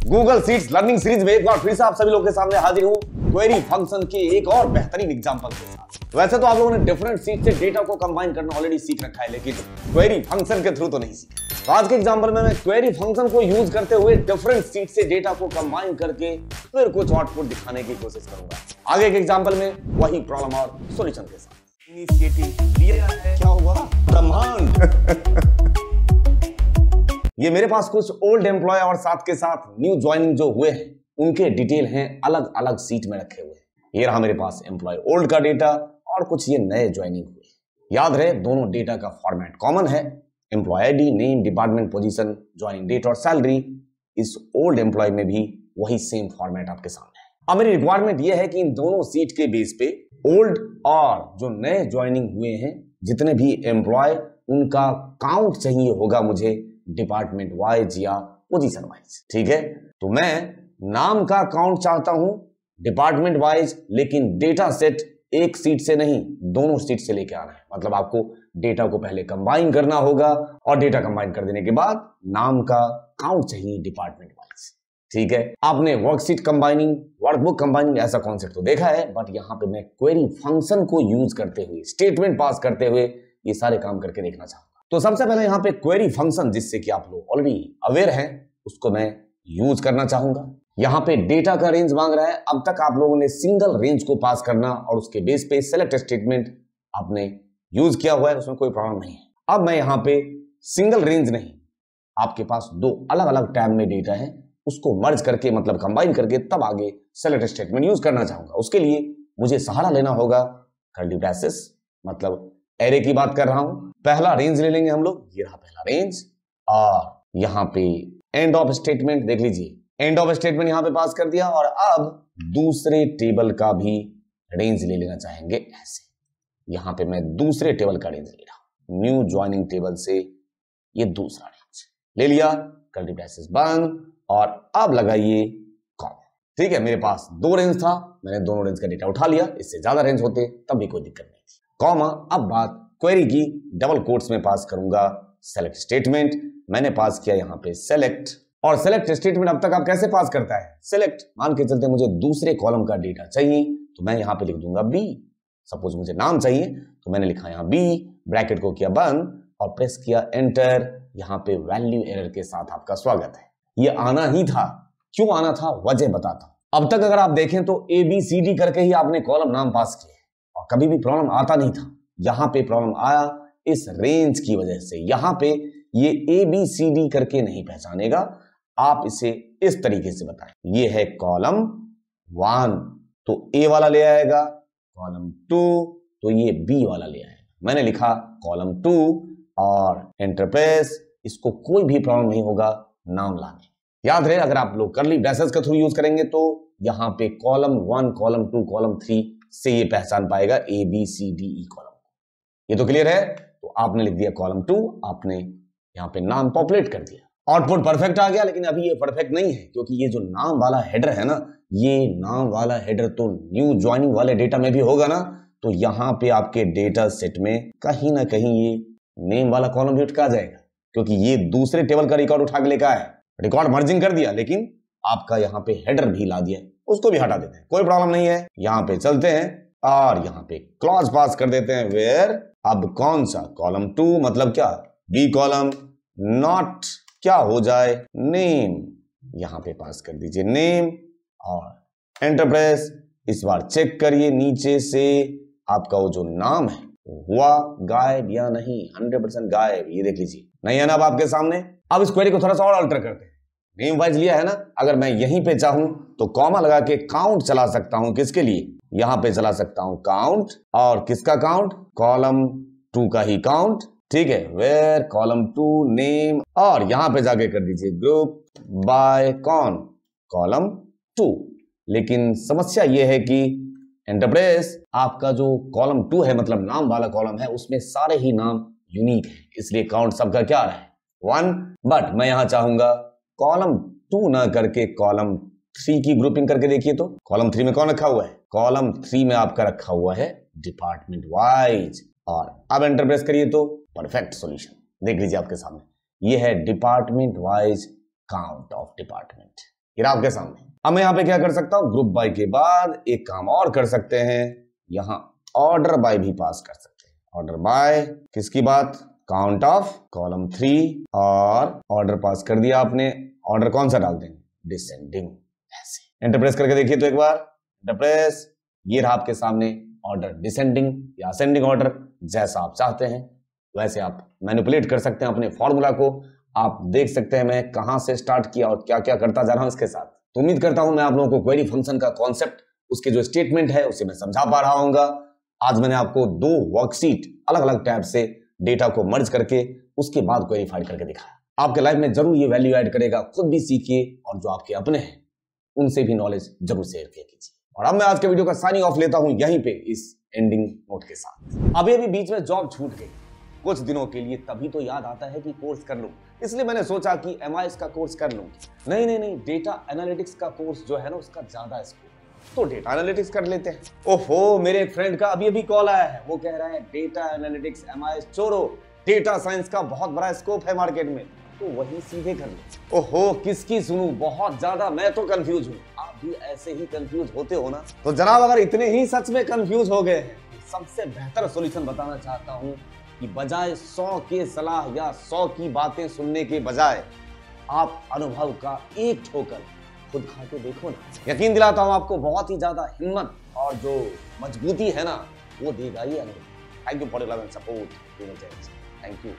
Google seats learning series में एक बार फिर से आप सभी लोगों के सामने हाजिर हूं क्वेरी फंक्शन के एक और बेहतरीन एग्जांपल के साथ। वैसे तो आप लोगों ने डिफरेंट सीट से डेटा को कंबाइन करना ऑलरेडी सीख रखा है, लेकिन क्वेरी फंक्शन के थ्रू तो नहीं सीखा। तो आज के एग्जांपल में मैं क्वेरी फंक्शन को यूज करते हुए डिफरेंट सीट से डेटा को कंबाइन करके फिर कुछ आउटपुट दिखाने की कोशिश करूंगा। आगे के एग्जांपल में वही प्रॉब्लम और सॉल्यूशन के साथ। इनिशिएटिव लिया है, क्या हुआ? ब्रह्मांड। ये मेरे पास कुछ ओल्ड एम्प्लॉय और साथ के साथ न्यू ज्वाइनिंग जो हुए हैं उनके डिटेल हैं अलग अलग सीट में रखे हुए। ये रहा मेरे पास एम्प्लॉय ओल्ड का डेटा और कुछ ये नए ज्वाइनिंग हुए। याद रहे दोनों डेटा का फॉर्मेट कॉमन है। Employ ID, name, department, position, joining date और सैलरी। इस ओल्ड एम्प्लॉय में भी वही सेम फॉर्मेट आपके सामने है। अब मेरी रिक्वायरमेंट ये है कि इन दोनों सीट के बेस पे ओल्ड और जो नए ज्वाइनिंग हुए हैं जितने भी एम्प्लॉय उनका काउंट चाहिए होगा मुझे डिपार्टमेंट वाइज या पोजीशन वाइज। ठीक है, तो मैं नाम का काउंट चाहता हूं डिपार्टमेंट वाइज, लेकिन डेटा सेट एक सीट से नहीं दोनों सीट से लेके आना है। मतलब आपको डेटा को पहले कंबाइन करना होगा और डेटा कंबाइन कर देने के बाद नाम का काउंट चाहिए डिपार्टमेंट वाइज। ठीक है, आपने वर्कशीट कंबाइनिंग, वर्कबुक कंबाइनिंग ऐसा कॉन्सेप्ट तो देखा है, बट यहां पे मैं क्वेरी फंक्शन को यूज करते हुए, स्टेटमेंट पास करते हुए ये सारे काम करके देखना चाहूंगा। तो सबसे पहले यहाँ पे क्वेरी फंक्शन, जिससे कि आप लोग ऑलरेडी अवेयर हैं, उसको मैं यूज करना चाहूंगा। यहाँ पे डेटा का रेंज मांग रहा है। अब तक आप लोगों ने सिंगल रेंज को पास करना और उसके बेस पे सेलेक्ट स्टेटमेंट आपने यूज किया हुआ है, उसमें कोई प्रॉब्लम नहीं है। अब मैं यहाँ पे सिंगल रेंज नहीं, आपके पास दो अलग अलग टैब में डेटा है, उसको मर्ज करके मतलब कंबाइन करके तब आगे सेलेक्ट स्टेटमेंट यूज करना चाहूंगा। उसके लिए मुझे सहारा लेना होगा कर्ली ब्रेसेस, मतलब एरे की बात कर रहा हूं। पहला रेंज ले लेंगे हम लोग, ये रहा पहला रेंज, और यहाँ पे एंड ऑफ स्टेटमेंट देख लीजिए, एंड ऑफ स्टेटमेंट यहाँ पे पास कर दिया। और अब दूसरे टेबल का भी रेंज ले लेना चाहेंगे ऐसे। यहाँ पे मैं दूसरे टेबल का रेंज ले रहा हूं, न्यू ज्वाइनिंग टेबल से ये दूसरा रेंज ले लिया, कर्ली ब्रेसेस बंद, और अब लगाइए कॉमा। ठीक है, मेरे पास दो रेंज था, मैंने दोनों रेंज का डेटा उठा लिया। इससे ज्यादा रेंज होते तब भी कोई दिक्कत नहीं थी। कॉमा, अब बात क्वेरी की, डबल कोट्स में पास करूंगा सेलेक्ट स्टेटमेंट। मैंने पास किया यहाँ पे सेलेक्ट, और सेलेक्ट स्टेटमेंट अब तक आप कैसे पास करता है? सेलेक्ट मान के चलते मुझे दूसरे कॉलम का डेटा चाहिए, तो मैं यहाँ पे लिख दूंगा बी। सपोज मुझे नाम चाहिए तो मैंने लिखा यहाँ बी, ब्रैकेट को किया बंद और प्रेस किया एंटर। यहाँ पे वैल्यू एरर के साथ आपका स्वागत है। ये आना ही था। क्यों आना था वजह बताता हूं। अब तक अगर आप देखें तो ABCD करके ही आपने कॉलम नाम पास किए और कभी भी प्रॉब्लम आता नहीं था। यहां पे प्रॉब्लम आया इस रेंज की वजह से। यहां पे ये ABCD करके नहीं पहचानेगा, आप इसे इस तरीके से बताएं। ये है कॉलम 1 तो A वाला ले आएगा, कॉलम 2 तो ये B वाला ले आएगा। मैंने लिखा कॉलम 2 और एंटर प्रेस, इसको कोई भी प्रॉब्लम नहीं होगा नाम लाने। याद रहे अगर आप लोग कर्ली ब्रेसेस का थ्रू यूज करेंगे तो यहां पे कॉलम 1, कॉलम 2, कॉलम 3 से ये पहचान पाएगा ABCDE कॉलम। ये तो क्लियर है? तो आपने लिख दिया कॉलम 2, आपने यहाँ पे नाम पॉपुलेट कर दिया, आउटपुट परफेक्ट आ गया। लेकिन अभी ये परफेक्ट नहीं है, क्योंकि ये जो नाम वाला हेडर है ना, ये नाम वाला हेडर तो न्यू ज्वाइनिंग वाले डेटा में भी होगा ना, तो यहाँ पे आपके डेटा सेट में कहीं ना कहीं ये नेम वाला कॉलम भी उठा जाएगा, क्योंकि ये दूसरे टेबल का रिकॉर्ड उठा के लेकर आया। रिकॉर्ड मर्जिंग कर दिया, लेकिन आपका यहाँ पे हेडर भी ला दिया, उसको भी हटा देते हैं, कोई प्रॉब्लम नहीं है। यहाँ पे चलते हैं और यहाँ पे क्लॉज पास कर देते हैं वेयर, अब कौन सा कॉलम 2 मतलब क्या बी कॉलम, नॉट क्या हो जाए नेम, यहाँ पे पास कर दीजिए नेम और एंटर प्रेस। इस बार चेक करिए नीचे से आपका वो जो नाम है हुआ गायब या नहीं, 100% गायब। ये देख लीजिए, नहीं है ना अब आपके सामने। अब इस क्वेरी को थोड़ा सा और अल्टर करते हैं। नेम वाइज लिया है ना, अगर मैं यहीं पे चाहूं तो कॉमा लगा के काउंट चला सकता हूं। किसके लिए? यहां पे चला सकता हूं काउंट, और किसका काउंट? कॉलम 2 का ही काउंट। ठीक है, वेयर कॉलम 2 नेम, और यहां पे जाके कर दीजिए ग्रुप बाय कौन, कॉलम 2। लेकिन समस्या यह है कि एंटर प्रेस, आपका जो कॉलम 2 है मतलब नाम वाला कॉलम है, उसमें सारे ही नाम यूनिक है, इसलिए काउंट सबका क्या आ रहा है 1। बट मैं यहां चाहूंगा कॉलम 2 ना करके कॉलम 3 की ग्रुपिंग करके देखिए। तो कॉलम 3 में कौन रखा हुआ है? कॉलम 3 में आपका रखा हुआ है डिपार्टमेंट वाइज, और अब एंटर प्रेस करिए तो परफेक्ट सॉल्यूशन देख लीजिए आपके सामने। ये है department wise count of department. ये आपके सामने। अब मैं यहाँ पे क्या कर सकता हूँ, ग्रुप बाय के बाद एक काम और कर सकते हैं, यहाँ ऑर्डर बाय भी पास कर सकते हैं। ऑर्डर बाय किसकी बात, काउंट ऑफ कॉलम 3, और ऑर्डर पास कर दिया आपने। ऑर्डर कौन सा डाल देंगे, डिसेंडिंग। ऐसे एंटर प्रेस करके देखिए तो एक बार, एंटर प्रेस, ये रहा आपके सामने ऑर्डर डिसेंडिंग या असेंडिंग ऑर्डर। जैसा आप चाहते हैं वैसे आप मैनिपुलेट कर सकते हैं अपने फॉर्मूला को। आप देख सकते हैं मैं कहां से स्टार्ट किया और क्या क्या करता जा रहा हूं इसके साथ। तो उम्मीद करता हूं मैं आप लोगों को क्वेरी फंक्शन का कॉन्सेप्ट, उसके जो स्टेटमेंट है उसे मैं समझा पा रहा हूंगा। आज मैंने आपको 2 वर्कशीट अलग अलग टैब से डेटा को मर्ज करके उसके बाद क्वेरी फाइंड करके दिखाया। आपके लाइफ में जरूर ये वैल्यू ऐड करेगा। खुद भी सीखिए और जो आपके अपने हैं उनसे भी नॉलेज जरूर शेयर कीजिए। और अब मैं आज के वीडियो का साइनिंग ऑफ लेता हूं यहीं पे इस एंडिंग नोट के साथ। अभी बीच में जॉब छूट गई कुछ दिनों के लिए, तभी तो याद आता है कि कोर्स कर लूं। इसलिए मैंने सोचा कि MIS का कोर्स कर लूं। नहीं, डेटा एनालिटिक्स का कोर्स जो है ना उसका ज्यादा स्कोप, तो डेटा एनालिटिक्स कर लेते हैं। ओहो, मेरे एक फ्रेंड का अभी कॉल आया है। वो कह रहा है डेटा एनालिटिक्स MIS छोड़ो, डेटा साइंस का बहुत बड़ा स्कोप है मार्केट में, तो वही सीधे कर लो। ओहो, किसकी सुनूं, बहुत ज्यादा मैं तो कंफ्यूज हूँ। आप भी ऐसे ही कंफ्यूज होते हो ना? तो जनाब अगर इतने ही सच में कंफ्यूज हो गए हैं, सबसे बेहतर सॉल्यूशन बताना चाहता हूँ कि बजाय 100 के सलाह या 100 की बातें सुनने के बजाय आप अनुभव का एक ठोकर खुद खा के देखो ना। यकीन दिलाता हूं आपको बहुत ही ज्यादा हिम्मत और जो मजबूती है ना वो देगा ये अनुभव। Thank you for your love and support. Thank you.